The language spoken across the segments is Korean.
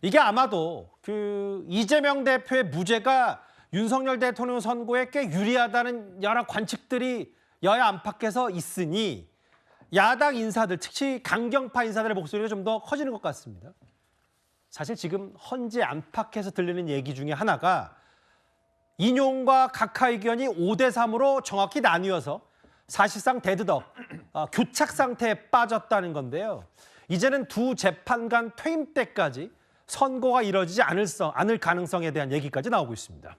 이게 아마도 그 이재명 대표의 무죄가 윤석열 대통령 선거에 꽤 유리하다는 여러 관측들이 여야 안팎에서 있으니 야당 인사들, 특히 강경파 인사들의 목소리가 좀 더 커지는 것 같습니다. 사실 지금 헌재 안팎에서 들리는 얘기 중에 하나가 인용과 각하 의견이 5대 3으로 정확히 나뉘어서 사실상 데드덕, 교착 상태에 빠졌다는 건데요. 이제는 두 재판관 퇴임 때까지 선고가 이뤄지지 않을 가능성에 대한 얘기까지 나오고 있습니다.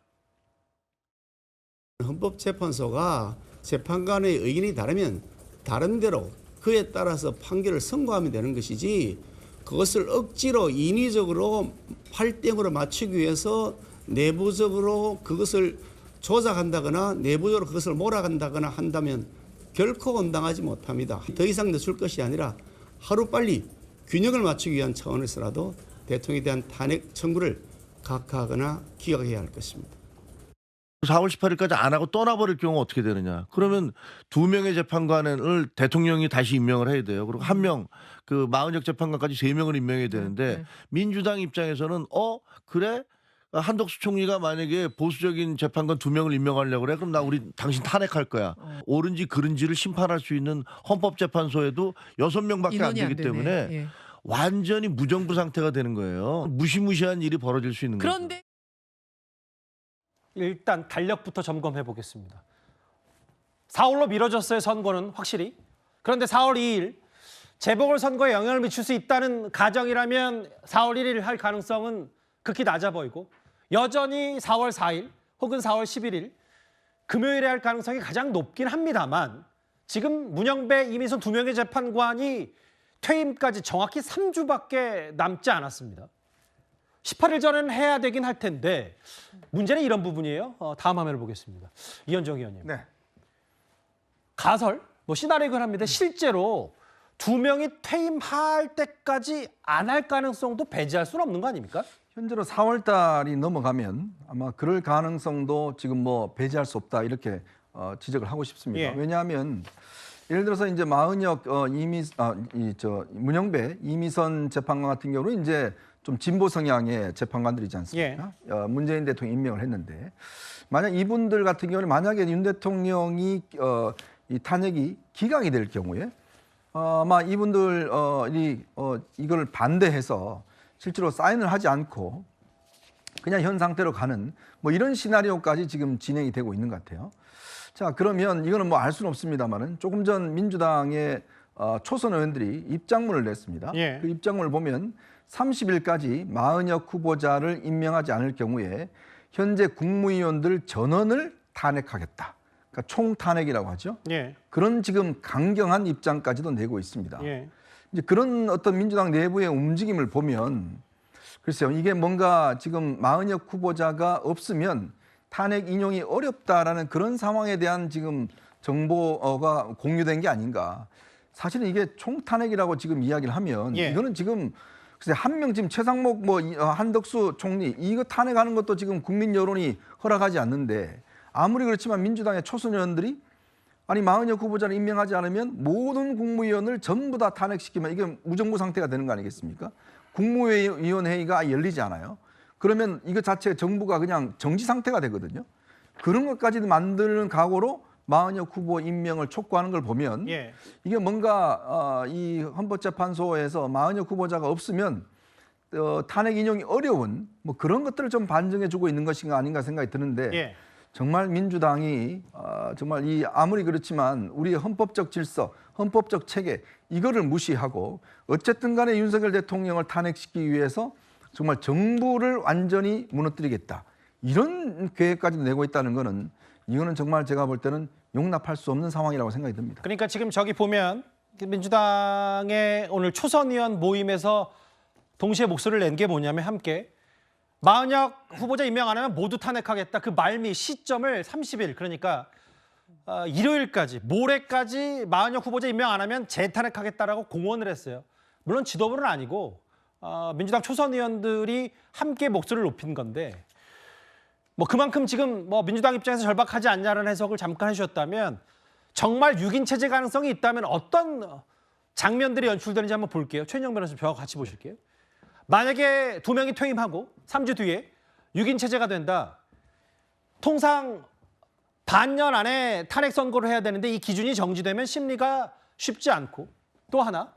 헌법재판소가 재판관의 의견이 다르면 다른 대로 그에 따라서 판결을 선고하면 되는 것이지, 그것을 억지로 인위적으로 8대0으로 맞추기 위해서 내부적으로 그것을 조작한다거나 내부적으로 그것을 몰아간다거나 한다면 결코 온당하지 못합니다. 더 이상 늦출 것이 아니라 하루빨리 균형을 맞추기 위한 차원에서라도 대통령에 대한 탄핵 청구를 각하하거나 기각해야 할 것입니다. 4월 18일까지 안 하고 떠나버릴 경우 어떻게 되느냐. 그러면 2명의 재판관을 대통령이 다시 임명을 해야 돼요. 그리고 1명, 그 마은혁 재판관까지 3명을 임명해야 되는데 민주당 입장에서는 그래? 한덕수 총리가 만약에 보수적인 재판관 2명을 임명하려고 그래? 그럼 우리 당신 탄핵할 거야. 옳은지 그른지를 심판할 수 있는 헌법재판소에도 6명밖에 안 되기 때문에 예. 완전히 무정부 상태가 되는 거예요. 무시무시한 일이 벌어질 수 있는 거죠. 그런데 일단 달력부터 점검해 보겠습니다. 4월로 미뤄졌어요, 선거는 확실히. 그런데 4월 2일 재보궐선거에 영향을 미칠 수 있다는 가정이라면 4월 1일 할 가능성은 극히 낮아 보이고, 여전히 4월 4일 혹은 4월 11일 금요일에 할 가능성이 가장 높긴 합니다만, 지금 문영배, 이미선 2명의 재판관이 퇴임까지 정확히 3주밖에 남지 않았습니다. 18일 전에는 해야 되긴 할 텐데 문제는 이런 부분이에요. 다음 화면을 보겠습니다. 이현정 의원님. 네. 가설, 시나리오긴 합니다. 실제로 2명이 퇴임할 때까지 안 할 가능성도 배제할 수는 없는 거 아닙니까? 현재로 4월 달이 넘어가면 아마 그럴 가능성도 지금 배제할 수 없다, 이렇게 지적을 하고 싶습니다. 예. 왜냐하면 예를 들어서 이제 마은혁, 문영배, 이미선 재판관 같은 경우는 이제 좀 진보 성향의 재판관들이지 않습니까? 문재인 대통령이 임명을 했는데, 만약 이분들 같은 경우는 만약에 윤 대통령이 이 탄핵이 기각이 될 경우에 아마 이분들이 이걸 반대해서 실제로 사인을 하지 않고 그냥 현 상태로 가는 이런 시나리오까지 지금 진행이 되고 있는 것 같아요. 자, 그러면 이거는 알 수는 없습니다만은 조금 전 민주당의 초선 의원들이 입장문을 냈습니다. 예. 그 입장문을 보면 30일까지 마은혁 후보자를 임명하지 않을 경우에 현재 국무위원들 전원을 탄핵하겠다. 그러니까 총탄핵이라고 하죠. 예. 그런 지금 강경한 입장까지도 내고 있습니다. 예. 이제 그런 어떤 민주당 내부의 움직임을 보면, 글쎄요, 이게 뭔가 지금 마은혁 후보자가 없으면 탄핵 인용이 어렵다라는 그런 상황에 대한 지금 정보가 공유된 게 아닌가. 사실은 이게 총탄핵이라고 지금 이야기를 하면 이거는 지금 글쎄 한 명 지금 최상목 한덕수 총리 이거 탄핵하는 것도 지금 국민 여론이 허락하지 않는데, 아무리 그렇지만 민주당의 초선 의원들이 아니 마은혁 후보자를 임명하지 않으면 모든 국무위원을 전부 다 탄핵시키면 이게 무정부 상태가 되는 거 아니겠습니까? 국무위원회의가 열리지 않아요. 그러면 이거 자체 정부가 그냥 정지 상태가 되거든요. 그런 것까지도 만드는 각오로 마은혁 후보 임명을 촉구하는 걸 보면 이게 뭔가 이 헌법재판소에서 마은혁 후보자가 없으면 탄핵 인용이 어려운 그런 것들을 좀 반증해주고 있는 것인가 아닌가 생각이 드는데 정말 민주당이 정말 이 아무리 그렇지만 우리의 헌법적 질서, 헌법적 체계 이거를 무시하고 어쨌든 간에 윤석열 대통령을 탄핵시키기 위해서 정말 정부를 완전히 무너뜨리겠다, 이런 계획까지 내고 있다는 거는 이거는 정말 제가 볼 때는 용납할 수 없는 상황이라고 생각이 듭니다. 그러니까 지금 저기 보면 민주당의 오늘 초선 의원 모임에서 동시에 목소리를 낸 게 뭐냐면 함께 마은혁 후보자 임명 안 하면 모두 탄핵하겠다. 그 말미 시점을 30일 그러니까 일요일까지 모레까지 마은혁 후보자 임명 안 하면 재탄핵하겠다라고 공언을 했어요. 물론 지도부는 아니고 민주당 초선 의원들이 함께 목소리를 높인 건데 그만큼 지금 민주당 입장에서 절박하지 않냐는 해석을 잠깐 해주셨다면 정말 6인 체제 가능성이 있다면 어떤 장면들이 연출되는지 한번 볼게요. 최인영 변호사님 저하고 같이 보실게요. 만약에 2명이 퇴임하고 3주 뒤에 6인 체제가 된다. 통상 반년 안에 탄핵 선고를 해야 되는데 이 기준이 정지되면 심리가 쉽지 않고 또 하나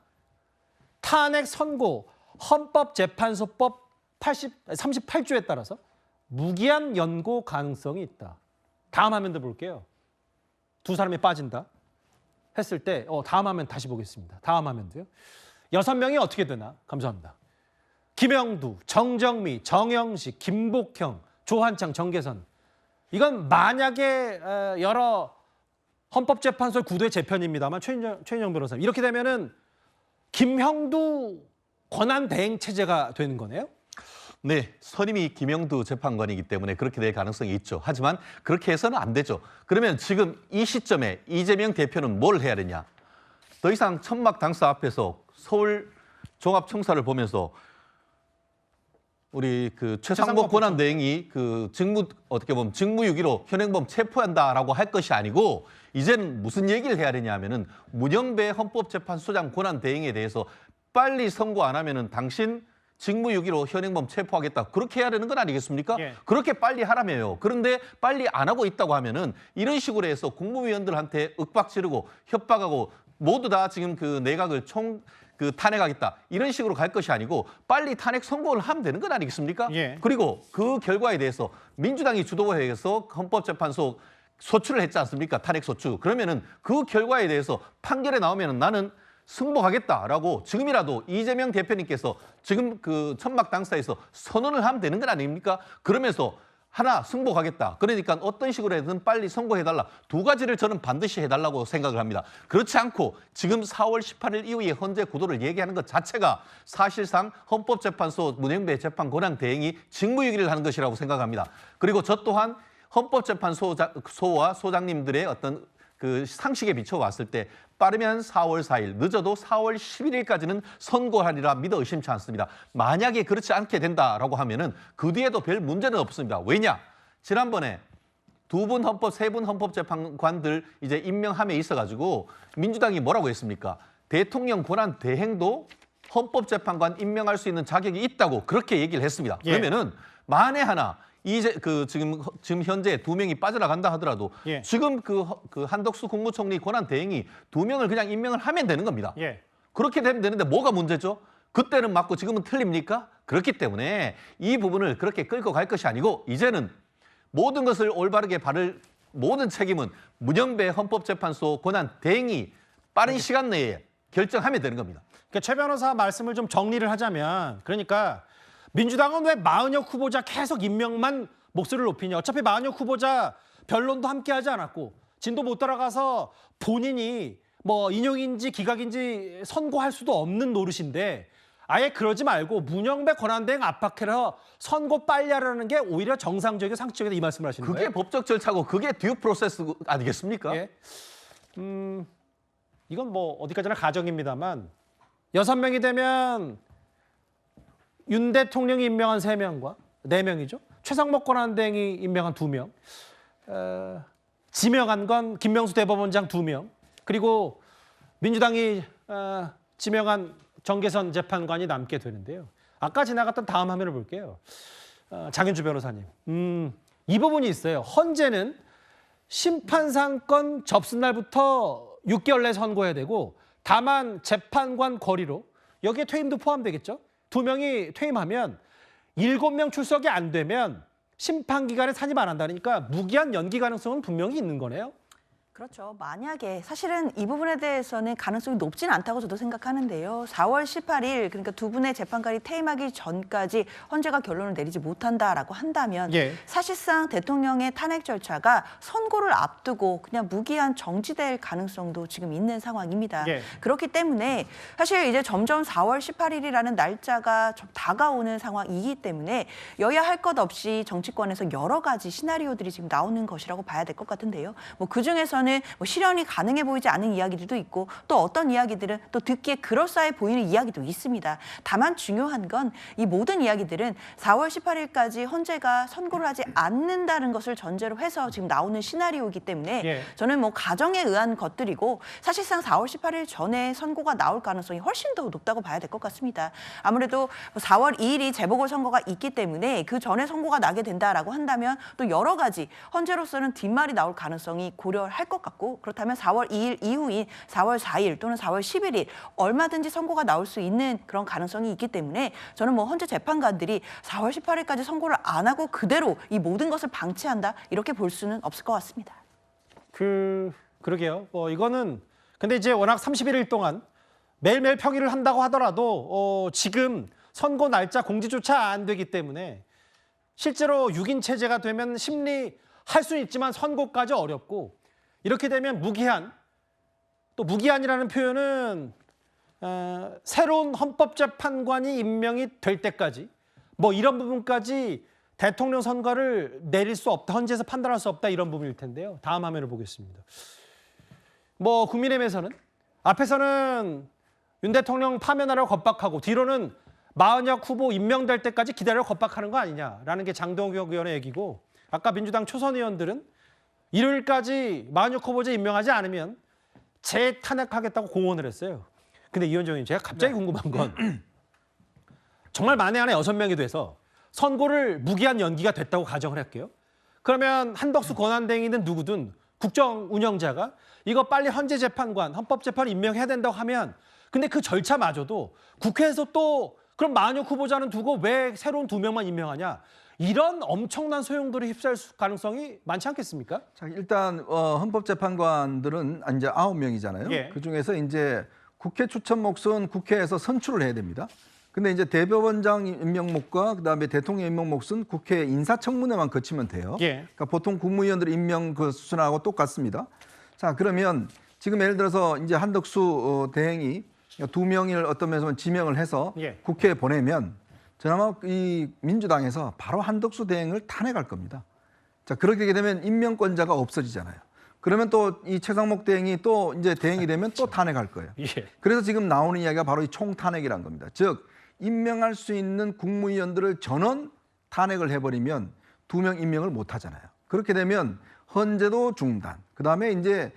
탄핵 선고 헌법재판소법 38조에 따라서 무기한 연고 가능성이 있다. 다음 화면도 볼게요. 두 사람이 빠진다 했을 때 다음 화면 다시 보겠습니다. 다음 화면도요. 6명이 어떻게 되나? 감사합니다. 김영두, 정정미, 정영식, 김복형, 조한창, 정계선. 이건 만약에 여러 헌법재판소 9대 재편입니다만 최인영 변호사님. 이렇게 되면은 김형두 권한대행 체제가 되는 거네요? 네, 선임이 김영두 재판관이기 때문에 그렇게 될 가능성이 있죠. 하지만 그렇게 해서는 안 되죠. 그러면 지금 이 시점에 이재명 대표는 뭘 해야 되냐? 더 이상 천막 당사 앞에서 서울 종합청사를 보면서 우리 그 최상목 권한대행이 그 어떻게 보면 직무유기로 현행범 체포한다라고 할 것이 아니고 이제는 무슨 얘기를 해야 되냐 하면은 문영배 헌법재판소장 권한대행에 대해서 빨리 선고 안 하면은 당신 직무유기로 현행범 체포하겠다. 그렇게 해야 되는 건 아니겠습니까? 예. 그렇게 빨리 하라며요. 그런데 빨리 안 하고 있다고 하면은 이런 식으로 해서 국무위원들한테 윽박 지르고 협박하고 모두 다 지금 그 내각을 탄핵하겠다. 이런 식으로 갈 것이 아니고 빨리 탄핵 선고를 하면 되는 건 아니겠습니까? 예. 그리고 그 결과에 대해서 민주당이 주도해서 헌법재판소 소추를 했지 않습니까? 탄핵 소추. 그러면은 그 결과에 대해서 판결에 나오면은 나는 승복하겠다라고 지금이라도 이재명 대표님께서 지금 그 천막 당사에서 선언을 하면 되는 건 아닙니까? 그러면서 하나 승복하겠다. 그러니까 어떤 식으로 해든 빨리 선고해달라. 두 가지를 저는 반드시 해달라고 생각을 합니다. 그렇지 않고 지금 4월 18일 이후에 헌재 구도를 얘기하는 것 자체가 사실상 헌법재판소 문영배 재판권한 대행이 직무유기를 하는 것이라고 생각합니다. 그리고 저 또한 헌법재판소와 소장님들의 어떤 그 상식에 비춰봤을 때 빠르면 4월 4일, 늦어도 4월 11일까지는 선고하리라 믿어 의심치 않습니다. 만약에 그렇지 않게 된다라고 하면은 그 뒤에도 별 문제는 없습니다. 왜냐? 지난번에 세 분 헌법재판관들 이제 임명함에 있어가지고 민주당이 뭐라고 했습니까? 대통령 권한 대행도 헌법재판관 임명할 수 있는 자격이 있다고 그렇게 얘기를 했습니다. 예. 그러면은 만에 하나 이제 지금 현재 2명이 빠져나간다 하더라도 예. 지금 그 한덕수 국무총리 권한 대행이 2명을 그냥 임명을 하면 되는 겁니다. 예. 그렇게 되면 되는데 뭐가 문제죠? 그때는 맞고 지금은 틀립니까? 그렇기 때문에 이 부분을 그렇게 끌고 갈 것이 아니고 이제는 모든 것을 올바르게 모든 책임은 문영배 헌법재판소 권한 대행이 빠른 시간 내에 결정하면 되는 겁니다. 그러니까 최 변호사 말씀을 좀 정리를 하자면 그러니까 민주당은 왜 마은혁 후보자 계속 임명만 목소리를 높이냐. 어차피 마은혁 후보자 변론도 함께하지 않았고 진도 못 따라가서 본인이 뭐 인용인지 기각인지 선고할 수도 없는 노릇인데 아예 그러지 말고 문영배 권한대행 압박해서 선고 빨리 하라는 게 오히려 정상적이고 상식적이다 이 말씀을 하시는 그게 거예요? 법적 절차고 그게 듀 프로세스 아니겠습니까? 예. 이건 뭐 어디까지나 가정입니다만 6명이 되면 윤 대통령이 임명한 3명과 4명이죠. 최상목 권한대행이 임명한 2명. 지명한 건 김명수 대법원장 2명. 그리고 민주당이 지명한 정계선 재판관이 남게 되는데요. 아까 지나갔던 다음 화면을 볼게요. 장윤주 변호사님. 이 부분이 있어요. 헌재는 심판상권 접수 날부터 6개월 내 선고해야 되고 다만 재판관 거리로 여기에 퇴임도 포함되겠죠. 2명이 퇴임하면 7명 출석이 안 되면 심판 기간에 산입 안 한다니까 무기한 연기 가능성은 분명히 있는 거네요. 그렇죠. 만약에 사실은 이 부분에 대해서는 가능성이 높진 않다고 저도 생각하는데요. 4월 18일 그러니까 두 분의 재판관이 퇴임하기 전까지 헌재가 결론을 내리지 못한다라고 한다면 예. 사실상 대통령의 탄핵 절차가 선고를 앞두고 그냥 무기한 정지될 가능성도 지금 있는 상황입니다. 예. 그렇기 때문에 사실 이제 점점 4월 18일이라는 날짜가 좀 다가오는 상황이기 때문에 여야 할 것 없이 정치권에서 여러 가지 시나리오들이 지금 나오는 것이라고 봐야 될 것 같은데요. 뭐 그중에서는 쪽에서는 뭐 실현이 가능해 보이지 않은 이야기들도 있고 또 어떤 이야기들은 또 듣기에 그럴싸해 보이는 이야기도 있습니다. 다만 중요한 건 이 모든 이야기들은 4월 18일까지 헌재가 선고를 하지 않는다는 것을 전제로 해서 지금 나오는 시나리오이기 때문에 예. 저는 뭐 가정에 의한 것들이고 사실상 4월 18일 전에 선고가 나올 가능성이 훨씬 더 높다고 봐야 될 것 같습니다. 아무래도 4월 2일이 재보궐선거가 있기 때문에 그 전에 선고가 나게 된다라고 한다면 또 여러 가지 헌재로서는 뒷말이 나올 가능성이 고려할 것 같고 그렇다면 4월 2일 이후인 4월 4일 또는 4월 11일 얼마든지 선고가 나올 수 있는 그런 가능성이 있기 때문에 저는 뭐 헌재 재판관들이 4월 18일까지 선고를 안 하고 그대로 이 모든 것을 방치한다 이렇게 볼 수는 없을 것 같습니다. 그러게요. 이거는 근데 이제 워낙 31일 동안 매일매일 평일을 한다고 하더라도 지금 선고 날짜 공지조차 안 되기 때문에 실제로 6인 체제가 되면 심리할 수는 있지만 선고까지 어렵고 이렇게 되면 무기한 또 무기한이라는 표현은 새로운 헌법재판관이 임명이 될 때까지 뭐 이런 부분까지 대통령 선거를 내릴 수 없다, 헌재에서 판단할 수 없다 이런 부분일 텐데요. 다음 화면을 보겠습니다. 뭐 국민의힘에서는 앞에서는 윤 대통령 파면하려고 겁박하고 뒤로는 마은혁 후보 임명될 때까지 기다려 겁박하는 거 아니냐라는 게 장동혁 의원의 얘기고 아까 민주당 초선 의원들은 일요일까지 마은혁 후보자 임명하지 않으면 재탄핵하겠다고 공언을 했어요. 근데 이현정 의원님 제가 갑자기 궁금한 건 정말 만에 하나 6명이 돼서 선고를 무기한 연기가 됐다고 가정을 할게요. 그러면 한덕수 권한대행이든 누구든 국정 운영자가 이거 빨리 헌재재판관, 헌법재판 임명해야 된다고 하면 근데 그 절차마저도 국회에서 또 그럼 마은혁 후보자는 두고 왜 새로운 2명만 임명하냐. 이런 엄청난 소용돌이 휩싸일 가능성이 많지 않겠습니까? 자, 일단 헌법재판관들은 이제 9명이잖아요. 예. 그중에서 이제 국회 추천 몫은 국회에서 선출을 해야 됩니다. 근데 이제 대법원장 임명 몫과 그다음에 대통령 임명 몫은 국회 인사청문회만 거치면 돼요. 예. 그러니까 보통 국무위원들 임명 그 수준하고 똑같습니다. 자, 그러면 지금 예를 들어서 이제 한덕수 대행이 2명을 어떤 면에서 지명을 해서 예. 국회에 보내면 저는 이 민주당에서 바로 한덕수 대행을 탄핵할 겁니다. 자, 그렇게 되면 임명권자가 없어지잖아요. 그러면 또 이 최상목 대행이 또 이제 대행이 되면 또 탄핵할 거예요. 예. 그래서 지금 나오는 이야기가 바로 이 총탄핵이라는 겁니다. 즉 임명할 수 있는 국무위원들을 전원 탄핵을 해버리면 2명 임명을 못 하잖아요. 그렇게 되면 헌재도 중단. 그다음에 이제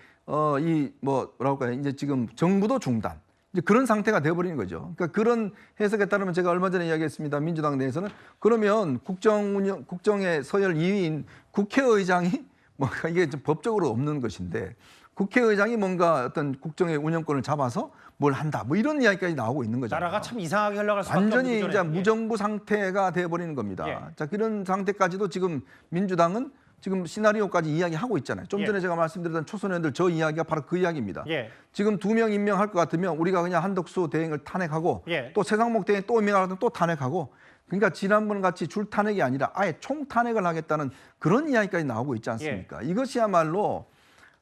이 뭐라고 할까요? 이제 지금 정부도 중단. 이제 그런 상태가 돼버리는 거죠. 그러니까 그런 해석에 따르면 제가 얼마 전에 이야기했습니다. 민주당 내에서는 그러면 국정의 서열 2위인 국회의장이 뭔가 이게 좀 법적으로 없는 것인데 국회의장이 뭔가 어떤 국정의 운영권을 잡아서 뭘 한다. 뭐 이런 이야기까지 나오고 있는 거죠. 나라가 참 이상하게 흘러갈 수밖에 완전히 없는 이제 구조네요. 무정부 상태가 돼버리는 겁니다. 예. 자, 그런 상태까지도 지금 민주당은 지금 시나리오까지 이야기하고 있잖아요. 좀 전에 예. 제가 말씀드렸던 초선 의원들 저 이야기가 바로 그 이야기입니다. 예. 지금 2명 임명할 것 같으면 우리가 그냥 한덕수 대행을 탄핵하고 예. 또 최상목 대행 또 임명하면 또 탄핵하고 그러니까 지난번 같이 줄 탄핵이 아니라 아예 총 탄핵을 하겠다는 그런 이야기까지 나오고 있지 않습니까? 이것이야말로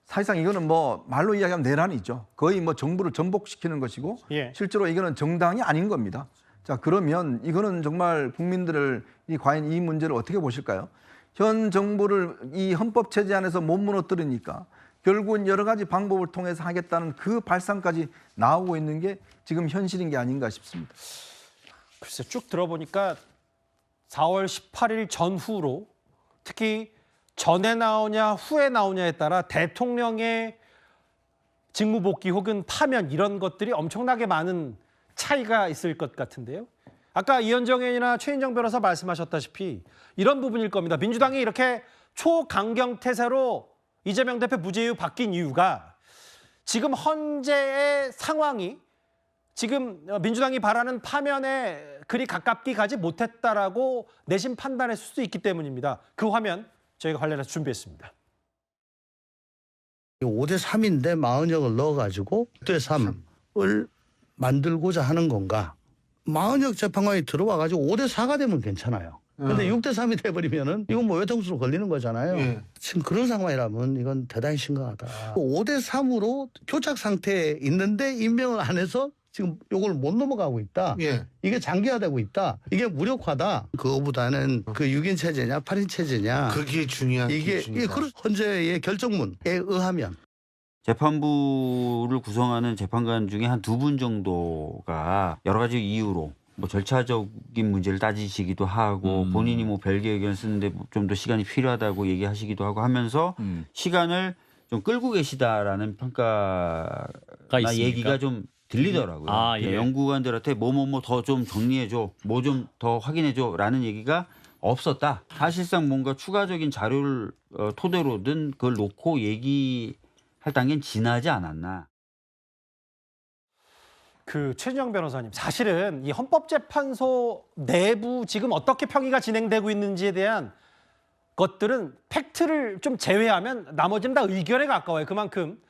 사실상 이거는 뭐 말로 이야기하면 내란이죠. 거의 뭐 정부를 전복시키는 것이고 예. 실제로 이거는 정당이 아닌 겁니다. 자, 그러면 이거는 정말 국민들을 과연 이 문제를 어떻게 보실까요? 현 정부를 이 헌법 체제 안에서 못 무너뜨리니까 결국은 여러 가지 방법을 통해서 하겠다는 그 발상까지 나오고 있는 게 지금 현실인 게 아닌가 싶습니다. 글쎄 쭉 들어보니까 4월 18일 전후로 특히 전에 나오냐 후에 나오냐에 따라 대통령의 직무복귀 혹은 파면 이런 것들이 엄청나게 많은 차이가 있을 것 같은데요. 아까 이현정 의원이나 최인정 변호사 말씀하셨다시피 이런 부분일 겁니다. 민주당이 이렇게 초강경 태세로 이재명 대표 무죄 이후 바뀐 이유가 지금 헌재의 상황이 지금 민주당이 바라는 파면에 그리 가깝게 가지 못했다라고 내심 판단했을 수도 있기 때문입니다. 그 화면 저희가 관련해서 준비했습니다. 5대 3인데 마은혁을 넣어가지고 6대 3을 만들고자 하는 건가? 마은혁 재판관이 들어와가지고 5대 4가 되면 괜찮아요. 근데 6대 3이 돼버리면은 이건 뭐 외통수로 걸리는 거잖아요. 지금 그런 상황이라면 이건 대단히 심각하다. 5대 3으로 교착 상태에 있는데 임명을 안 해서 지금 요걸 못 넘어가고 있다. 이게 장기화되고 있다. 이게 무력화다. 그거보다는 그 6인 체제냐 8인 체제냐. 그게 중요한 이게 기준이다. 헌재의 결정문에 의하면 재판부를 구성하는 재판관 중에 한 2분 정도가 여러 가지 이유로 뭐 절차적인 문제를 따지시기도 하고 본인이 뭐 별개 의견 쓰는데 좀 더 시간이 필요하다고 얘기하시기도 하고 하면서 시간을 좀 끌고 계시다라는 평가나 있습니까? 얘기가 좀 들리더라고요. 아, 예. 연구관들한테 뭐 더 좀 정리해줘, 뭐 좀 더 확인해줘라는 얘기가 없었다. 사실상 뭔가 추가적인 자료를 토대로든 그걸 놓고 얘기할 단계는 지나지 않았나. 그 최준영 변호사님, 사실은 이 헌법재판소 내부 지금 어떻게 평의가 진행되고 있는지에 대한 것들은 팩트를 좀 제외하면 나머지는 다 의견에 가까워요. 그만큼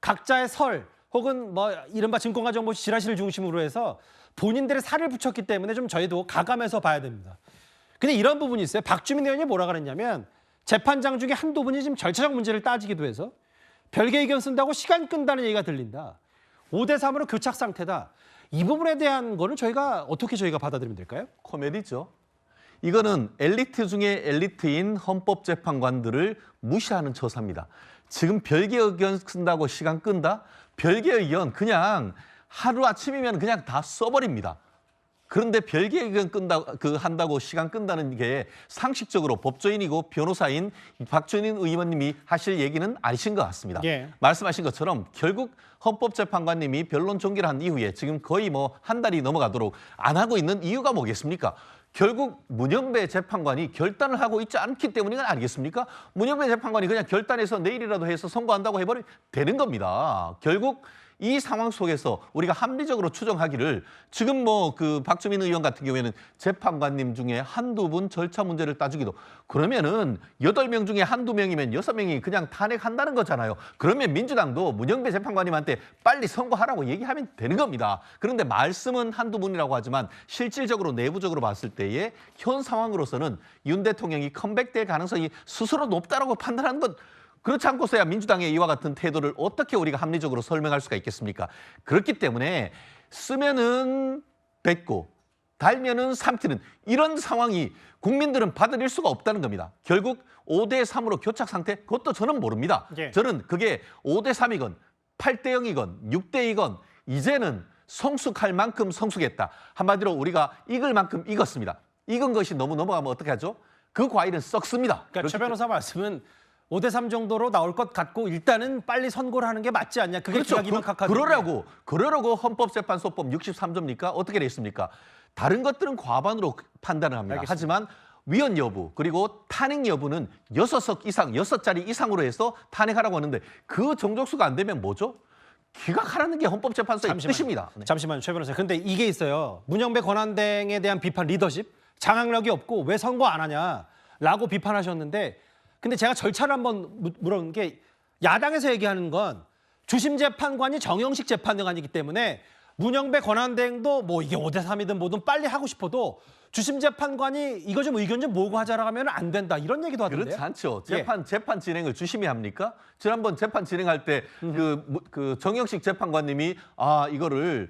각자의 설 혹은 뭐 이른바 증권가정보시 지라시를 중심으로 해서 본인들의 살을 붙였기 때문에 좀 저희도 가감해서 봐야 됩니다. 근데 이런 부분이 있어요. 박주민 의원이 뭐라 그랬냐면 재판장 중에 한두 분이 지금 절차적 문제를 따지기도 해서 별개 의견 쓴다고 시간 끈다는 얘기가 들린다. 5대3으로 교착 상태다. 이 부분에 대한 거는 어떻게 저희가 받아들이면 될까요? 코미디죠. 이거는 엘리트 중에 엘리트인 헌법재판관들을 무시하는 처사입니다. 지금 별개 의견 쓴다고 시간 끈다? 별개 의견 그냥 하루아침이면 그냥 다 써버립니다. 그런데 별개 의견 한다고 시간 끈다는 게 상식적으로 법조인이고 변호사인 박준인 의원님이 하실 얘기는 아니신 것 같습니다. 예. 말씀하신 것처럼 결국 헌법재판관님이 변론 종결을 한 이후에 지금 거의 뭐 한 달이 넘어가도록 안 하고 있는 이유가 뭐겠습니까? 결국 문영배 재판관이 결단을 하고 있지 않기 때문이 아니겠습니까? 문영배 재판관이 그냥 결단해서 내일이라도 해서 선고한다고 해버리면 되는 겁니다. 결국 이 상황 속에서 우리가 합리적으로 추정하기를 지금 뭐 그 박주민 의원 같은 경우에는 재판관님 중에 한두 분 절차 문제를 따지기도 그러면은 8명 중에 한두 명이면 6명이 그냥 탄핵한다는 거잖아요. 그러면 민주당도 문영배 재판관님한테 빨리 선고하라고 얘기하면 되는 겁니다. 그런데 말씀은 한두 분이라고 하지만 실질적으로 내부적으로 봤을 때의 현 상황으로서는 윤 대통령이 컴백될 가능성이 스스로 높다라고 판단하는 건 그렇지 않고서야 민주당의 이와 같은 태도를 어떻게 우리가 합리적으로 설명할 수가 있겠습니까? 그렇기 때문에 쓰면은 뱉고 달면은 삼키는 이런 상황이 국민들은 받아들일 수가 없다는 겁니다. 결국 5대3으로 교착 상태? 그것도 저는 모릅니다. 예. 저는 그게 5대3이건 8대0이건 6대2건 이제는 성숙할 만큼 성숙했다. 한마디로 우리가 익을 만큼 익었습니다. 익은 것이 너무 넘어가면 어떻게 하죠? 그 과일은 썩습니다. 그러니까 최 변호사 말씀은 5대3 정도로 나올 것 같고 일단은 빨리 선고를 하는 게 맞지 않냐. 그게 그렇죠. 기각이면 각하죠. 그러라고 헌법재판소법 63조입니까? 어떻게 돼 있습니까? 다른 것들은 과반으로 판단을 합니다. 알겠습니다. 하지만 위헌 여부 그리고 탄핵 여부는 6석 이상, 6자리 이상으로 해서 탄핵하라고 하는데 그 정족수가 안 되면 뭐죠? 기각하라는 게 헌법재판소의 뜻입니다. 네. 잠시만요, 최 변호사. 근데 이게 있어요. 문영배 권한대행에 대한 비판 리더십, 장악력이 없고 왜 선고 안 하냐라고 비판하셨는데 근데 제가 절차를 한번 물어본 게 야당에서 얘기하는 건 주심 재판관이 정형식 재판관이기 때문에 문영배 권한대행도 뭐 이게 5대3이든 뭐든 빨리 하고 싶어도 주심 재판관이 이거 좀 의견 좀 모으고 하자라고 하면 안 된다 이런 얘기도 하던데요. 그렇지 않죠. 예. 재판 진행을 주심이 합니까? 지난번 재판 진행할 때 그 정영식 재판관님이 이거를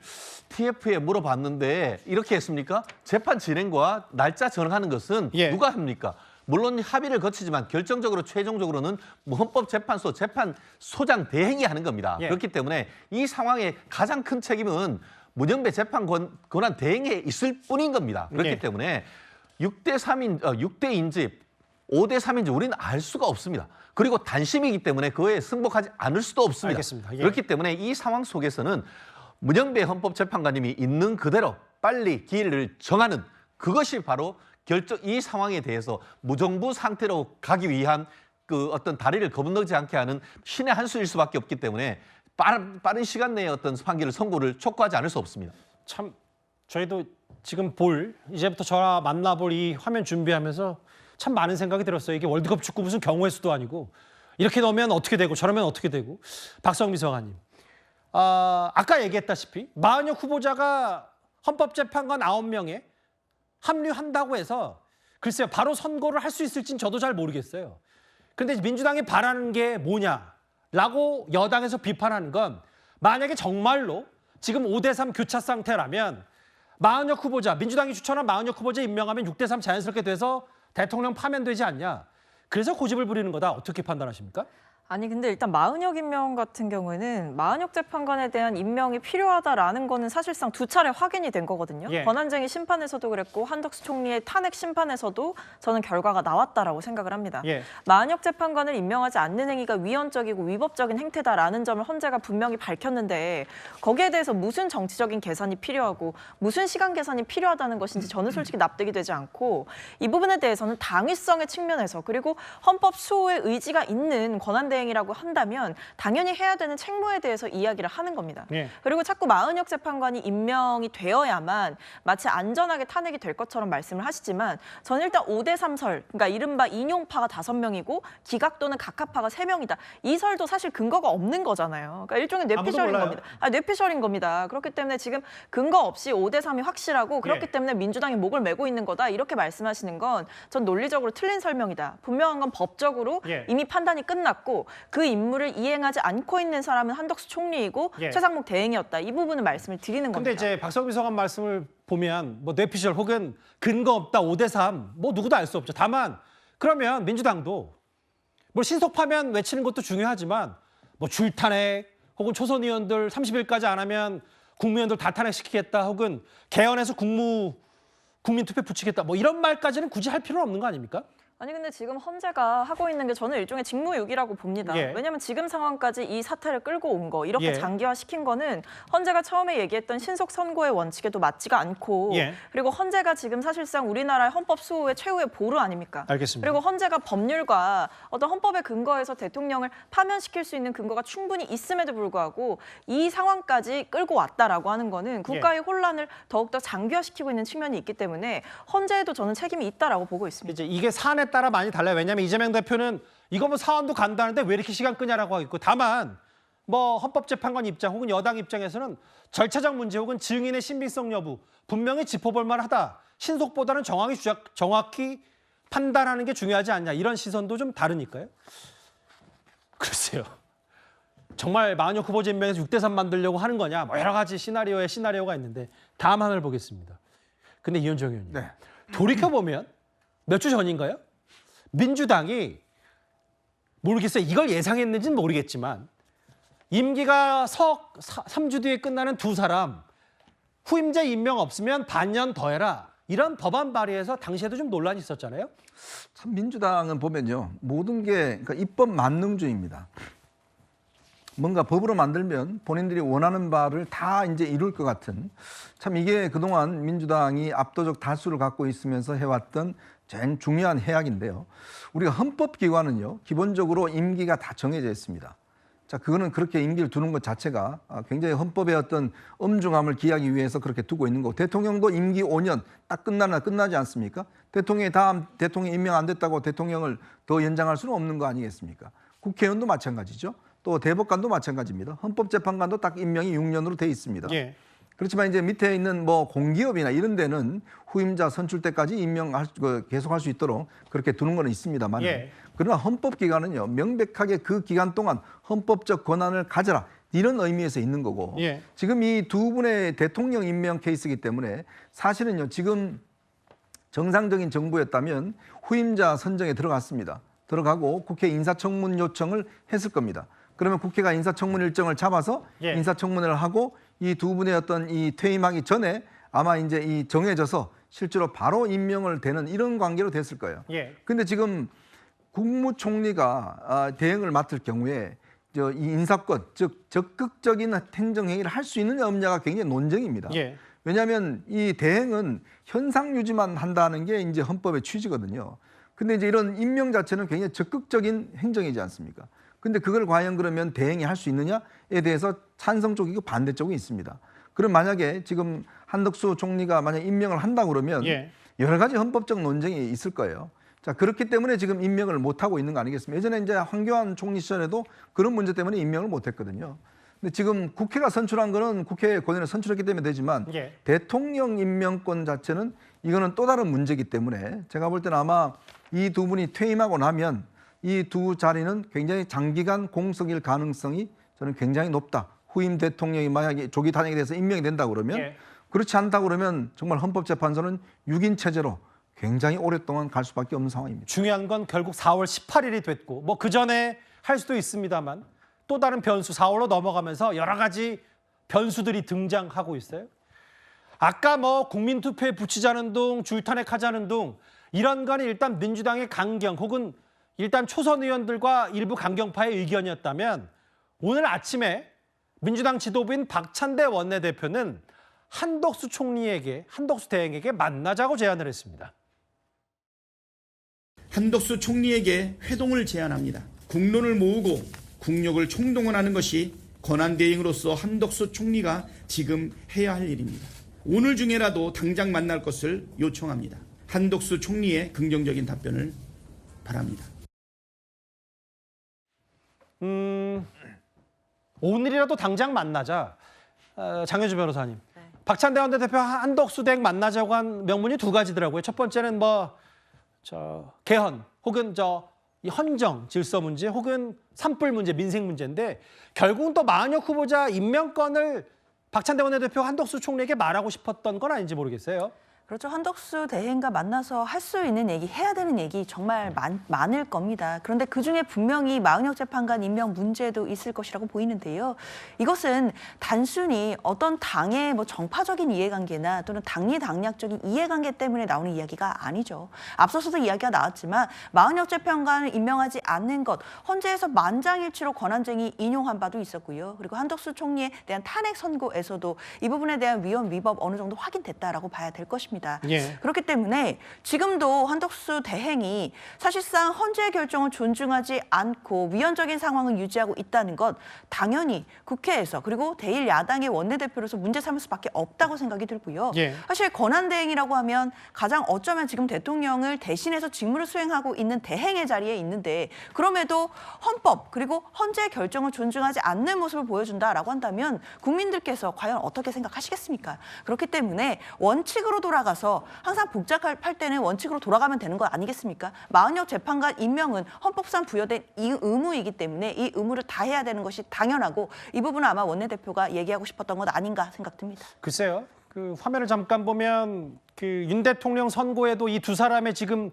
TF에 물어봤는데 이렇게 했습니까? 재판 진행과 날짜 정하는 것은 예. 누가 합니까? 물론 합의를 거치지만 결정적으로 최종적으로는 뭐 헌법재판소 재판소장 대행이 하는 겁니다. 예. 그렇기 때문에 이 상황의 가장 큰 책임은 문영배 재판관 대행에 있을 뿐인 겁니다. 그렇기 예. 때문에 6대3인지 5대3인지 우리는 알 수가 없습니다. 그리고 단심이기 때문에 그에 승복하지 않을 수도 없습니다. 알겠습니다. 예. 그렇기 때문에 이 상황 속에서는 문영배 헌법재판관님이 있는 그대로 빨리 기일을 정하는 그것이 바로 이 상황에 대해서 무정부 상태로 가기 위한 그 어떤 다리를 거듭나지 않게 하는 신의 한 수일 수밖에 없기 때문에 빠른 시간 내에 어떤 판결을 선고를 촉구하지 않을 수 없습니다. 참 저희도 지금 이제부터 저와 만나볼 이 화면 준비하면서 참 많은 생각이 들었어요. 이게 월드컵 축구 무슨 경우의 수도 아니고 이렇게 넣으면 어떻게 되고 저러면 어떻게 되고. 박성미 서관님, 아까 얘기했다시피 마흔역 후보자가 헌법재판관 9명에 합류한다고 해서 글쎄요 바로 선고를 할 수 있을진 저도 잘 모르겠어요. 그런데 민주당이 바라는 게 뭐냐라고 여당에서 비판하는 건 만약에 정말로 지금 5대3 교차 상태라면 마흔역 후보자, 민주당이 추천한 마흔역 후보자 임명하면 6대3 자연스럽게 돼서 대통령 파면되지 않냐. 그래서 고집을 부리는 거다. 어떻게 판단하십니까? 아니 근데 일단 마은혁 임명 같은 경우에는 마은혁 재판관에 대한 임명이 필요하다라는 거는 사실상 두 차례 확인이 된 거거든요. 예. 권한쟁의 심판에서도 그랬고 한덕수 총리의 탄핵 심판에서도 저는 결과가 나왔다라고 생각을 합니다. 예. 마은혁 재판관을 임명하지 않는 행위가 위헌적이고 위법적인 행태다라는 점을 헌재가 분명히 밝혔는데 거기에 대해서 무슨 정치적인 계산이 필요하고 무슨 시간 계산이 필요하다는 것인지 저는 솔직히 납득이 되지 않고 이 부분에 대해서는 당위성의 측면에서 그리고 헌법 수호의 의지가 있는 권한대행이라고 한다면 당연히 해야 되는 책무에 대해서 이야기를 하는 겁니다. 예. 그리고 자꾸 마은혁 재판관이 임명이 되어야만 마치 안전하게 탄핵이 될 것처럼 말씀을 하시지만 저는 일단 5대3 설, 그러니까 이른바 인용파가 5명이고 기각 또는 각하파가 3명이다. 이 설도 사실 근거가 없는 거잖아요. 그러니까 일종의 뇌피셜인 몰라요. 겁니다. 뇌피셜인 겁니다. 그렇기 때문에 지금 근거 없이 5대3이 확실하고 그렇기 예. 때문에 민주당이 목을 메고 있는 거다. 이렇게 말씀하시는 건 전 논리적으로 틀린 설명이다. 분명한 건 법적으로 예. 이미 판단이 끝났고 그 임무를 이행하지 않고 있는 사람은 한덕수 총리이고 예. 최상목 대행이었다. 이 부분을 말씀을 드리는 근데 겁니다. 이제 박성비 서관 말씀을 보면 뭐 뇌피셜 혹은 근거 없다 5대3 뭐 누구도 알 수 없죠. 다만 그러면 민주당도 뭐 신속파면 외치는 것도 중요하지만 뭐 줄탄핵 혹은 초선 의원들 30일까지 안 하면 국무위원들 다 탄핵시키겠다 혹은 개헌해서 국민투표 붙이겠다 뭐 이런 말까지는 굳이 할 필요는 없는 거 아닙니까? 아니 근데 지금 헌재가 하고 있는 게 저는 일종의 직무유기라고 봅니다. 예. 왜냐하면 지금 상황까지 이 사태를 끌고 온 거 이렇게 예. 장기화시킨 거는 헌재가 처음에 얘기했던 신속 선고의 원칙에도 맞지가 않고 예. 그리고 헌재가 지금 사실상 우리나라의 헌법 수호의 최후의 보루 아닙니까? 알겠습니다. 그리고 헌재가 법률과 어떤 헌법의 근거에서 대통령을 파면시킬 수 있는 근거가 충분히 있음에도 불구하고 이 상황까지 끌고 왔다라고 하는 거는 국가의 혼란을 더욱더 장기화시키고 있는 측면이 있기 때문에 헌재에도 저는 책임이 있다라고 보고 있습니다. 이제 이게 사안에 따라 많이 달라요. 왜냐하면 이재명 대표는 이거 뭐 사안도 간다는데 왜 이렇게 시간 끄냐라고 하겠고 다만 뭐 헌법재판관 입장 혹은 여당 입장에서는 절차적 문제 혹은 증인의 신빙성 여부 분명히 짚어볼 만하다. 신속보다는 정확히 판단하는 게 중요하지 않냐. 이런 시선도 좀 다르니까요. 글쎄요. 정말 마은혁 후보자 임명해서 6대3 만들려고 하는 거냐. 뭐 여러 가지 시나리오가 있는데 다음 하나를 보겠습니다. 근데 이현정 의원님. 네. 돌이켜보면 몇 주 전인가요? 민주당이 모르겠어요. 이걸 예상했는지는 모르겠지만 임기가 3주 뒤에 끝나는 두 사람 후임자 임명 없으면 반년 더 해라. 이런 법안 발의해서 당시에도 좀 논란이 있었잖아요. 참 민주당은 보면요. 모든 게 그러니까 입법 만능주의입니다. 뭔가 법으로 만들면 본인들이 원하는 바를 다 이제 이룰 것 같은 참 이게 그동안 민주당이 압도적 다수를 갖고 있으면서 해왔던 제일 중요한 해악인데요. 우리가 헌법기관은요, 기본적으로 임기가 다 정해져 있습니다. 자, 그거는 그렇게 임기를 두는 것 자체가 굉장히 헌법의 어떤 엄중함을 기하기 위해서 그렇게 두고 있는 거고, 대통령도 임기 5년 딱 끝나지 않습니까? 대통령이 다음 대통령 임명 안 됐다고 대통령을 더 연장할 수는 없는 거 아니겠습니까? 국회의원도 마찬가지죠. 또 대법관도 마찬가지입니다. 헌법재판관도 딱 임명이 6년으로 돼 있습니다. 예. 그렇지만 이제 밑에 있는 뭐 공기업이나 이런 데는 후임자 선출 때까지 계속할 수 있도록 그렇게 두는 건 있습니다만, 예. 그러나 헌법기관은요 명백하게 그 기간 동안 헌법적 권한을 가져라 이런 의미에서 있는 거고, 예. 지금 이 두 분의 대통령 임명 케이스이기 때문에 사실은요 지금 정상적인 정부였다면 후임자 선정에 들어가고 국회 인사청문 요청을 했을 겁니다. 그러면 국회가 인사청문 일정을 잡아서 예. 인사청문회를 하고 이 두 분의 어떤 이 퇴임하기 전에 아마 이제 이 정해져서 실제로 바로 임명을 되는 이런 관계로 됐을 거예요. 예. 근데 지금 국무총리가 대행을 맡을 경우에 이 인사권, 즉 적극적인 행정행위를 할 수 있느냐 없느냐가 굉장히 논쟁입니다. 예. 왜냐하면 이 대행은 현상 유지만 한다는 게 이제 헌법의 취지거든요. 근데 이제 이런 임명 자체는 굉장히 적극적인 행정이지 않습니까? 근데 그걸 과연 그러면 대행이 할 수 있느냐에 대해서 찬성 쪽이고 반대 쪽이 있습니다. 그럼 만약에 지금 한덕수 총리가 만약 임명을 한다고 그러면 예. 여러 가지 헌법적 논쟁이 있을 거예요. 자, 그렇기 때문에 지금 임명을 못 하고 있는 거 아니겠습니까? 예전에 이제 황교안 총리 시절에도 그런 문제 때문에 임명을 못 했거든요. 근데 지금 국회가 선출한 거는 국회의 권한을 선출했기 때문에 되지만 예. 대통령 임명권 자체는 이거는 또 다른 문제이기 때문에 제가 볼 때는 아마 이 두 분이 퇴임하고 나면 이 두 자리는 굉장히 장기간 공석일 가능성이 저는 굉장히 높다. 후임 대통령이 만약에 조기 탄핵에 대해서 임명이 된다고 그러면 예. 그렇지 않다고 그러면 정말 헌법재판소는 6인 체제로 굉장히 오랫동안 갈 수밖에 없는 상황입니다. 중요한 건 결국 4월 18일이 됐고 뭐 그 전에 할 수도 있습니다만 또 다른 변수 4월로 넘어가면서 여러 가지 변수들이 등장하고 있어요. 아까 뭐 국민투표에 붙이자는 둥, 줄탄핵하자는 둥 이런 건 일단 민주당의 강경 혹은 일단 초선 의원들과 일부 강경파의 의견이었다면 오늘 아침에 민주당 지도부인 박찬대 원내대표는 한덕수 대행에게 만나자고 제안을 했습니다. 한덕수 총리에게 회동을 제안합니다. 국론을 모으고 국력을 총동원하는 것이 권한대행으로서 한덕수 총리가 지금 해야 할 일입니다. 오늘 중에라도 당장 만날 것을 요청합니다. 한덕수 총리의 긍정적인 답변을 바랍니다. 오늘이라도 당장 만나자. 장효주 변호사님. 박찬대 원내대표 한덕수 대행 만나자고 한 명분이 두 가지더라고요. 첫 번째는 개헌 혹은 이 헌정 질서 문제 혹은 산불 문제, 민생 문제인데 결국은 또 마은혁 후보자 임명권을 박찬대 원내대표 한덕수 총리에게 말하고 싶었던 건 아닌지 모르겠어요. 그렇죠. 한덕수 대행과 만나서 할 수 있는 얘기, 해야 되는 얘기 정말 많을 겁니다. 그런데 그중에 분명히 마은혁 재판관 임명 문제도 있을 것이라고 보이는데요. 이것은 단순히 어떤 당의 정파적인 이해관계나 또는 당리당략적인 이해관계 때문에 나오는 이야기가 아니죠. 앞서서도 이야기가 나왔지만 마은혁 재판관을 임명하지 않는 것, 헌재에서 만장일치로 권한쟁의 인용한 바도 있었고요. 그리고 한덕수 총리에 대한 탄핵 선고에서도 이 부분에 대한 위헌 위법 어느 정도 확인됐다라고 봐야 될 것입니다. 예. 그렇기 때문에 지금도 한덕수 대행이 사실상 헌재의 결정을 존중하지 않고 위헌적인 상황을 유지하고 있다는 것 당연히 국회에서 그리고 대1야당의 원내대표로서 문제 삼을 수밖에 없다고 생각이 들고요. 예. 사실 권한대행이라고 하면 가장 어쩌면 지금 대통령을 대신해서 직무를 수행하고 있는 대행의 자리에 있는데 그럼에도 헌법 그리고 헌재의 결정을 존중하지 않는 모습을 보여준다라고 한다면 국민들께서 과연 어떻게 생각하시겠습니까? 그렇기 때문에 원칙으로 돌아가서 항상 복잡할 때는 원칙으로 돌아가면 되는 거 아니겠습니까? 마은혁 재판관 임명은 헌법상 부여된 이 의무이기 때문에 이 의무를 다해야 되는 것이 당연하고 이 부분은 아마 원내대표가 얘기하고 싶었던 것 아닌가 생각됩니다. 글쎄요. 그 화면을 잠깐 보면 윤 대통령 선고에도 이 두 사람의 지금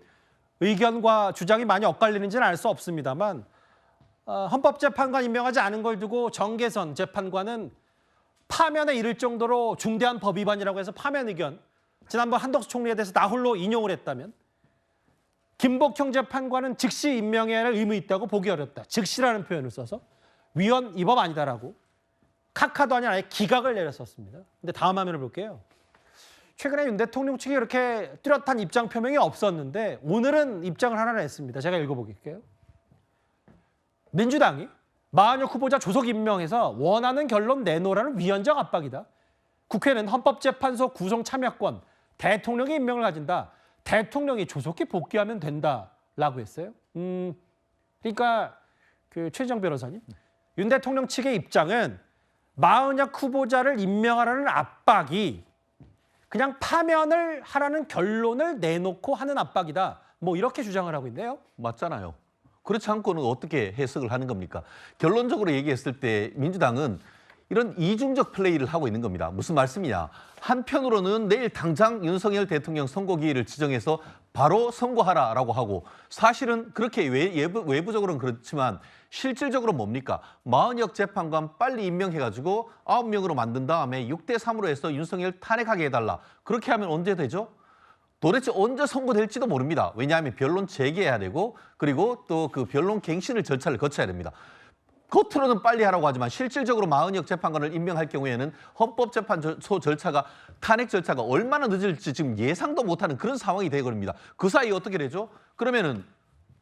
의견과 주장이 많이 엇갈리는지는 알 수 없습니다만 헌법재판관 임명하지 않은 걸 두고 정계선 재판관은 파면에 이를 정도로 중대한 법 위반이라고 해서 파면 의견 지난번 한덕수 총리에 대해서 나홀로 인용을 했다면 김복형 재판관은 즉시 임명해야 할 의무 있다고 보기 어렵다. 즉시라는 표현을 써서 위헌 위법 아니다라고 카카도 아니라 아예 기각을 내렸었습니다. 근데 다음 화면을 볼게요. 최근에 윤 대통령 측이 이렇게 뚜렷한 입장 표명이 없었는데 오늘은 입장을 하나 냈습니다. 제가 읽어보겠게요. 민주당이 마은혁 후보자 조속 임명해서 원하는 결론 내놓으라는 위헌적 압박이다. 국회는 헌법재판소 구성 참여권, 대통령의 임명을 가진다. 대통령이 조속히 복귀하면 된다라고 했어요. 그러니까 최지정 변호사님, 윤 대통령 측의 입장은 마은혁 후보자를 임명하라는 압박이 그냥 파면을 하라는 결론을 내놓고 하는 압박이다. 이렇게 주장을 하고 있네요. 맞잖아요. 그렇지 않고는 어떻게 해석을 하는 겁니까? 결론적으로 얘기했을 때 민주당은 이런 이중적 플레이를 하고 있는 겁니다. 무슨 말씀이냐? 한편으로는 내일 당장 윤석열 대통령 선고기일을 지정해서 바로 선고하라라고 하고 사실은 그렇게 외부적으로는 그렇지만 실질적으로 뭡니까? 마은혁 재판관 빨리 임명해가지고 9명으로 만든 다음에 6대3으로 해서 윤석열 탄핵하게 해달라. 그렇게 하면 언제 되죠? 도대체 언제 선고될지도 모릅니다. 왜냐하면 변론 재개해야 되고 그리고 또 그 변론 갱신을 절차를 거쳐야 됩니다. 겉으로는 빨리 하라고 하지만 실질적으로 마은혁 재판관을 임명할 경우에는 헌법재판소 절차가 탄핵 절차가 얼마나 늦을지 지금 예상도 못하는 그런 상황이 되어버립니다. 그 사이에 어떻게 되죠? 그러면은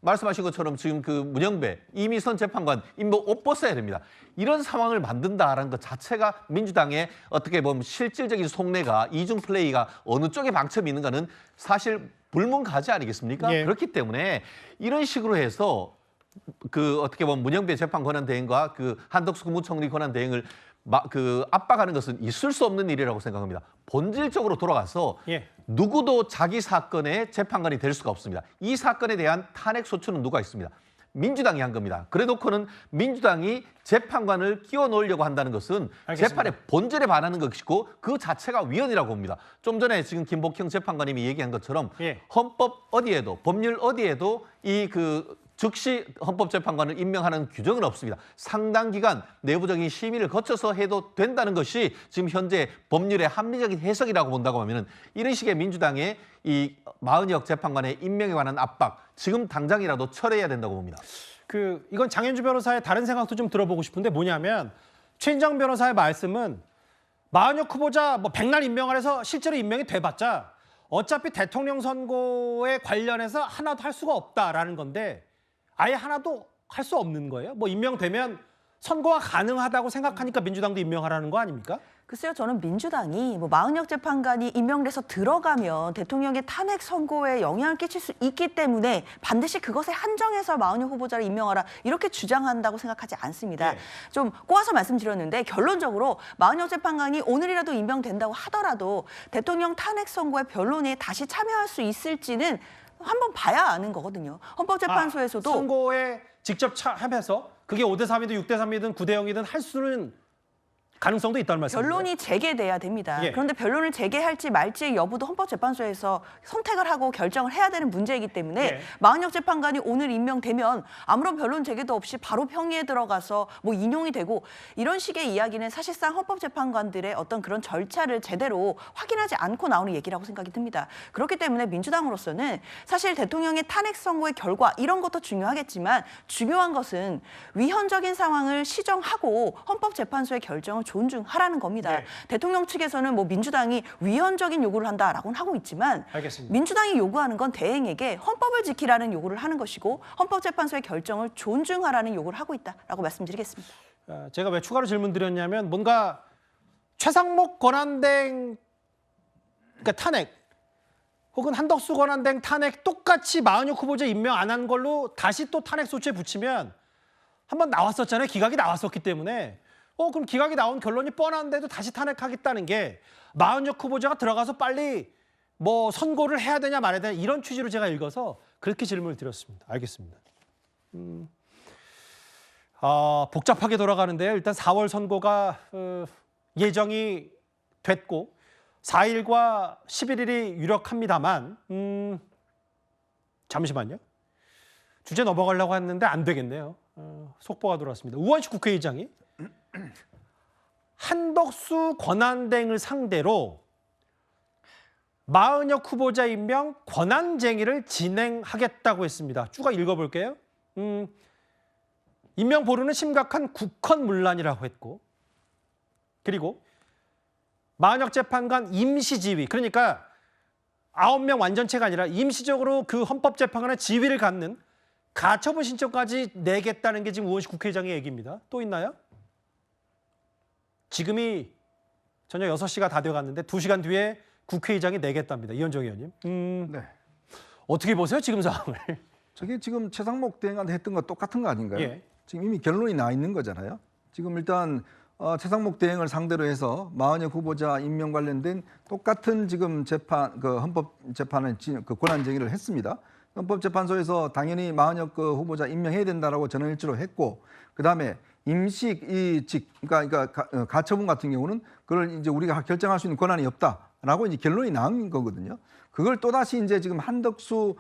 말씀하신 것처럼 지금 그 문영배, 이미선 재판관 임명 옷 벗어야 됩니다. 이런 상황을 만든다라는 것 자체가 민주당의 어떻게 보면 실질적인 속내가 이중 플레이가 어느 쪽에 방점이 있는가는 사실 불문가지 아니겠습니까? 예. 그렇기 때문에 이런 식으로 해서 어떻게 보면 문영배 재판 권한 대행과 한덕수 국무총리 권한 대행을 압박하는 것은 있을 수 없는 일이라고 생각합니다. 본질적으로 돌아가서 예. 누구도 자기 사건의 재판관이 될 수가 없습니다. 이 사건에 대한 탄핵 소추는 누가 있습니다? 민주당이 한 겁니다. 그래놓고는 민주당이 재판관을 끼워 넣으려고 한다는 것은 알겠습니다. 재판의 본질에 반하는 것이고 그 자체가 위헌이라고 봅니다. 좀 전에 지금 김복형 재판관님이 얘기한 것처럼 예. 헌법 어디에도 법률 어디에도 즉시 헌법재판관을 임명하는 규정은 없습니다. 상당 기간 내부적인 심의를 거쳐서 해도 된다는 것이 지금 현재 법률의 합리적인 해석이라고 본다고 하면은 이런 식의 민주당의 이 마은혁 재판관의 임명에 관한 압박 지금 당장이라도 철회해야 된다고 봅니다. 이건 장현주 변호사의 다른 생각도 좀 들어보고 싶은데 뭐냐면 최인정 변호사의 말씀은 마은혁 후보자 뭐 백날 임명을 해서 실제로 임명이 돼봤자 어차피 대통령 선거에 관련해서 하나도 할 수가 없다라는 건데 아예 하나도 할 수 없는 거예요? 뭐 임명되면 선거가 가능하다고 생각하니까 민주당도 임명하라는 거 아닙니까? 글쎄요, 저는 민주당이 뭐 마은혁 재판관이 임명돼서 들어가면 대통령의 탄핵 선고에 영향을 끼칠 수 있기 때문에 반드시 그것에 한정해서 마은혁 후보자를 임명하라 이렇게 주장한다고 생각하지 않습니다. 네. 좀 꼬아서 말씀드렸는데 결론적으로 마은혁 재판관이 오늘이라도 임명된다고 하더라도 대통령 탄핵 선고에 변론에 다시 참여할 수 있을지는 한번 봐야 아는 거거든요. 헌법재판소에서도 선거에 직접 참여해서 그게 5대3이든 6대3이든 9대0이든 할 수는 가능성도 있다는 말씀이죠. 변론이 재개돼야 됩니다. 예. 그런데 변론을 재개할지 말지의 여부도 헌법재판소에서 선택을 하고 결정을 해야 되는 문제이기 때문에 예. 마은혁 재판관이 오늘 임명되면 아무런 변론 재개도 없이 바로 평의에 들어가서 뭐 인용이 되고 이런 식의 이야기는 사실상 헌법재판관들의 어떤 그런 절차를 제대로 확인하지 않고 나오는 얘기라고 생각이 듭니다. 그렇기 때문에 민주당으로서는 사실 대통령의 탄핵 선고의 결과 이런 것도 중요하겠지만 중요한 것은 위헌적인 상황을 시정하고 헌법재판소의 결정을 존중하라는 겁니다. 네. 대통령 측에서는 뭐 민주당이 위헌적인 요구를 한다라고는 하고 있지만 알겠습니다. 민주당이 요구하는 건 대행에게 헌법을 지키라는 요구를 하는 것이고 헌법재판소의 결정을 존중하라는 요구를 하고 있다라고 말씀드리겠습니다. 제가 왜 추가로 질문드렸냐면 뭔가 최상목 권한대행 그러니까 탄핵 혹은 한덕수 권한대행 탄핵 똑같이 마은혁 후보자 임명 안 한 걸로 다시 또 탄핵 소추에 붙이면 한번 나왔었잖아요. 기각이 나왔었기 때문에 그럼 기각이 나온 결론이 뻔한데도 다시 탄핵하겠다는 게 마은혁 후보자가 들어가서 빨리 뭐 선고를 해야 되냐 말아야 되냐 이런 취지로 제가 읽어서 그렇게 질문을 드렸습니다. 알겠습니다. 복잡하게 돌아가는데요. 일단 4월 선고가 예정이 됐고 4일과 11일이 유력합니다만 잠시만요. 주제 넘어가려고 했는데 안 되겠네요. 속보가 들어왔습니다. 우원식 국회의장이 한덕수 권한대행을 상대로 마은혁 후보자 임명 권한쟁의를 진행하겠다고 했습니다. 쭉 읽어볼게요. 임명 보류는 심각한 국헌문란이라고 했고 그리고 마은혁 재판관 임시지위 그러니까 9명 완전체가 아니라 임시적으로 그 헌법재판관의 지위를 갖는 가처분 신청까지 내겠다는 게 지금 우원식 국회의장의 얘기입니다. 또 있나요? 지금이 저녁 6시가 다 돼갔는데 2시간 뒤에 국회의장이 내겠답니다. 이현정 의원님. 네. 어떻게 보세요? 지금 상황을. 저게 지금 최상목 대행한테 했던 거 똑같은 거 아닌가요? 예. 지금 이미 결론이 나 있는 거잖아요. 지금 일단 최상목 대행을 상대로 해서 마은혁 후보자 임명 관련된 똑같은 지금 재판 그 헌법재판의 그 권한쟁의를 했습니다. 헌법재판소에서 당연히 마은혁 그 후보자 임명해야 된다라고 전원일치로 했고 그다음에 임식 이직 그러니까 가처분 같은 경우는 그걸 이제 우리가 결정할 수 있는 권한이 없다라고 이제 결론이 나온 거거든요. 그걸 또 다시 이제 지금 한덕수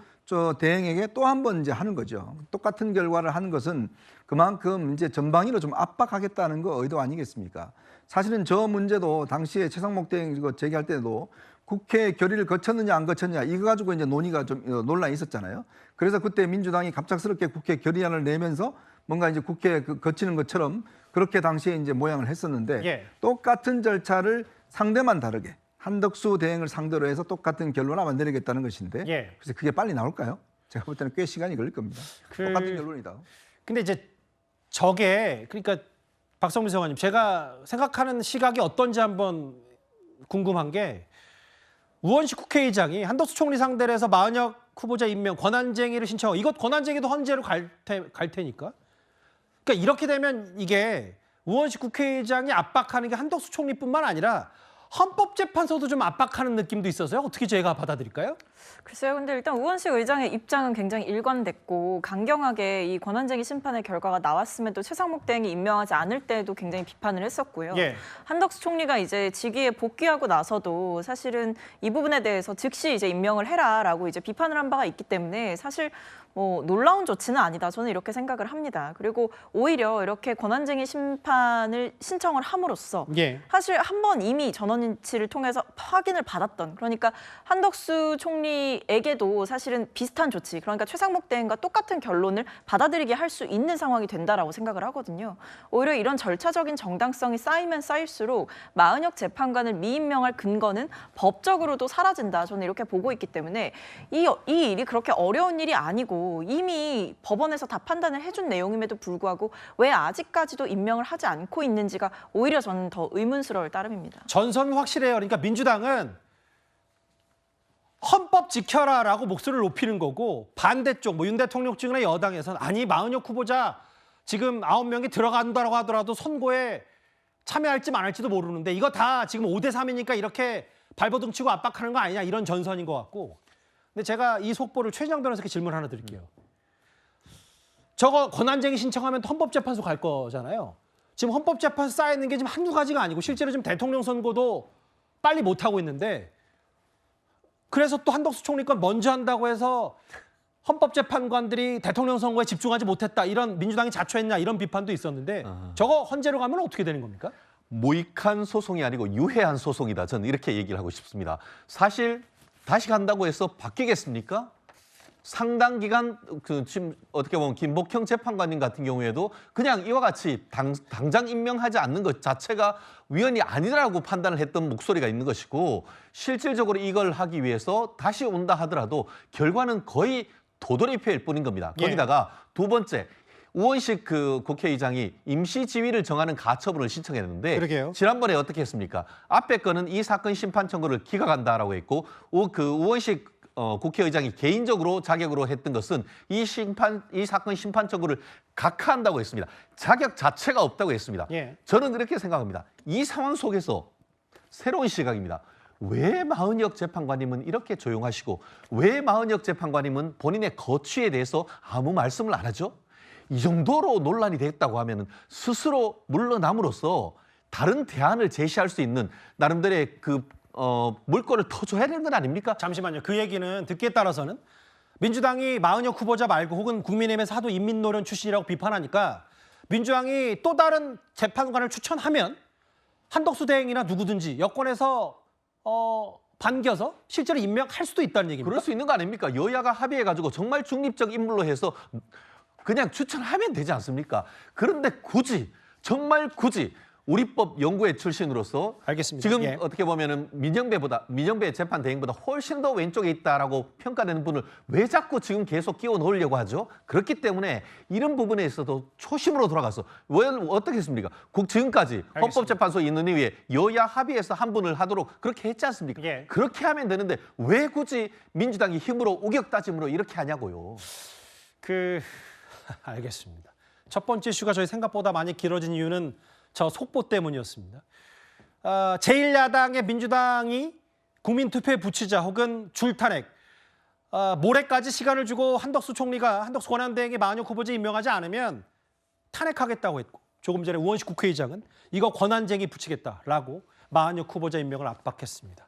대행에게 또 한 번 이제 하는 거죠. 똑같은 결과를 하는 것은 그만큼 이제 전방위로 좀 압박하겠다는 거 의도 아니겠습니까? 사실은 저 문제도 당시에 최상목 대행 이거 제기할 때도 국회 결의를 거쳤느냐 안 거쳤느냐 이거 가지고 이제 논의가 좀 논란이 있었잖아요. 그래서 그때 민주당이 갑작스럽게 국회 결의안을 내면서 뭔가 이제 국회에 거치는 것처럼 그렇게 당시에 이제 모양을 했었는데 예. 똑같은 절차를 상대만 다르게 한덕수 대행을 상대로 해서 똑같은 결론을 아마 내리겠다는 것인데 예. 그래서 그게 빨리 나올까요? 제가 볼 때는 꽤 시간이 걸릴 겁니다. 똑같은 결론이다. 근데 이제 저게 그러니까 박성민 의원님 제가 생각하는 시각이 어떤지 한번 궁금한 게 우원식 국회의장이 한덕수 총리 상대로 해서 마은혁 후보자 임명 권한쟁의를 신청하고 이것 권한쟁의도 헌재로 갈 테니까 그러니까 이렇게 되면 이게 우원식 국회의장이 압박하는 게 한덕수 총리뿐만 아니라 헌법재판소도 좀 압박하는 느낌도 있어서요. 어떻게 제가 받아들일까요? 글쎄요. 근데 일단 우원식 의장의 입장은 굉장히 일관됐고 강경하게 이 권한쟁의 심판의 결과가 나왔음에도 최상목 대행이 임명하지 않을 때에도 굉장히 비판을 했었고요. 예. 한덕수 총리가 이제 직위에 복귀하고 나서도 사실은 이 부분에 대해서 즉시 이제 임명을 해라라고 이제 비판을 한 바가 있기 때문에 사실 뭐 놀라운 조치는 아니다. 저는 이렇게 생각을 합니다. 그리고 오히려 이렇게 권한쟁의 심판을 신청을 함으로써 예. 사실 한 번 이미 전원인치를 통해서 확인을 받았던, 그러니까 한덕수 총리에게도 사실은 비슷한 조치, 그러니까 최상목 대행과 똑같은 결론을 받아들이게 할 수 있는 상황이 된다라고 생각을 하거든요. 오히려 이런 절차적인 정당성이 쌓이면 쌓일수록 마은혁 재판관을 미임명할 근거는 법적으로도 사라진다. 저는 이렇게 보고 있기 때문에 이 일이 그렇게 어려운 일이 아니고 이미 법원에서 다 판단을 해준 내용임에도 불구하고 왜 아직까지도 임명을 하지 않고 있는지가 오히려 저는 더 의문스러울 따름입니다. 전선은 확실해요. 그러니까 민주당은 헌법 지켜라라고 목소리를 높이는 거고 반대쪽 뭐 윤 대통령 측이나 여당에서는 아니 마은혁 후보자 지금 9명이 들어간다고 하더라도 선거에 참여할지 말할지도 모르는데 이거 다 지금 5대3이니까 이렇게 발버둥 치고 압박하는 거 아니냐 이런 전선인 것 같고. 근데 제가 이 속보를 최재형 변호사께 질문 하나 드릴게요. 저거 권한쟁의 신청하면 또 헌법재판소 갈 거잖아요. 지금 헌법재판소 쌓여있는 게 지금 한두 가지가 아니고 실제로 지금 대통령 선거도 빨리 못하고 있는데 그래서 또 한덕수 총리 건 먼저 한다고 해서 헌법재판관들이 대통령 선거에 집중하지 못했다 이런 민주당이 자초했냐 이런 비판도 있었는데 저거 헌재로 가면 어떻게 되는 겁니까? 모익한 소송이 아니고 유해한 소송이다. 저는 이렇게 얘기를 하고 싶습니다. 사실 다시 간다고 해서 바뀌겠습니까? 상당 기간 지금 어떻게 보면 김복형 재판관님 같은 경우에도 그냥 이와 같이 당장 임명하지 않는 것 자체가 위헌이 아니라고 판단을 했던 목소리가 있는 것이고 실질적으로 이걸 하기 위해서 다시 온다 하더라도 결과는 거의 도돌이표일 뿐인 겁니다. 예. 거기다가 두 번째 우원식 국회의장이 임시 지위를 정하는 가처분을 신청했는데 그러게요. 지난번에 어떻게 했습니까? 앞에 거는 이 사건 심판 청구를 기각한다라고 했고 우원식 국회의장이 개인적으로 자격으로 했던 것은 이 사건 심판 청구를 각하한다고 했습니다. 자격 자체가 없다고 했습니다. 예. 저는 이렇게 생각합니다. 이 상황 속에서 새로운 시각입니다. 왜 마은혁 재판관님은 이렇게 조용하시고 왜 마은혁 재판관님은 본인의 거취에 대해서 아무 말씀을 안 하죠? 이 정도로 논란이 됐다고 하면 스스로 물러남으로써 다른 대안을 제시할 수 있는 나름대로의 물꼬를 터줘야 되는 건 아닙니까? 잠시만요. 그 얘기는 듣기에 따라서는 민주당이 마은혁 후보자 말고 혹은 국민의힘에서 하도 인민노련 출신이라고 비판하니까 민주당이 또 다른 재판관을 추천하면 한덕수 대행이나 누구든지 여권에서 반겨서 실제로 임명할 수도 있다는 얘기입니다. 그럴 수 있는 거 아닙니까? 여야가 합의해가지고 정말 중립적 인물로 해서 그냥 추천하면 되지 않습니까? 그런데 굳이 정말 굳이 우리법 연구회 출신으로서 알겠습니다. 지금 예. 어떻게 보면은 민영배 재판 대행보다 훨씬 더 왼쪽에 있다라고 평가되는 분을 왜 자꾸 지금 계속 끼워 넣으려고 하죠? 그렇기 때문에 이런 부분에 있어도 초심으로 돌아가서 왜 어떻게 했습니까? 지금까지 헌법재판소에 있는 이후에 여야 합의해서 한 분을 하도록 그렇게 했지 않습니까? 예. 그렇게 하면 되는데 왜 굳이 민주당이 힘으로 우격다짐으로 이렇게 하냐고요. 알겠습니다. 첫 번째 이슈가 저희 생각보다 많이 길어진 이유는 저 속보 때문이었습니다. 제1야당의 민주당이 국민투표에 붙이자 혹은 줄탄핵, 모레까지 시간을 주고 한덕수 권한대행이 마은혁 후보자 임명하지 않으면 탄핵하겠다고 했고 조금 전에 우원식 국회의장은 이거 권한쟁의 붙이겠다라고 마은혁 후보자 임명을 압박했습니다.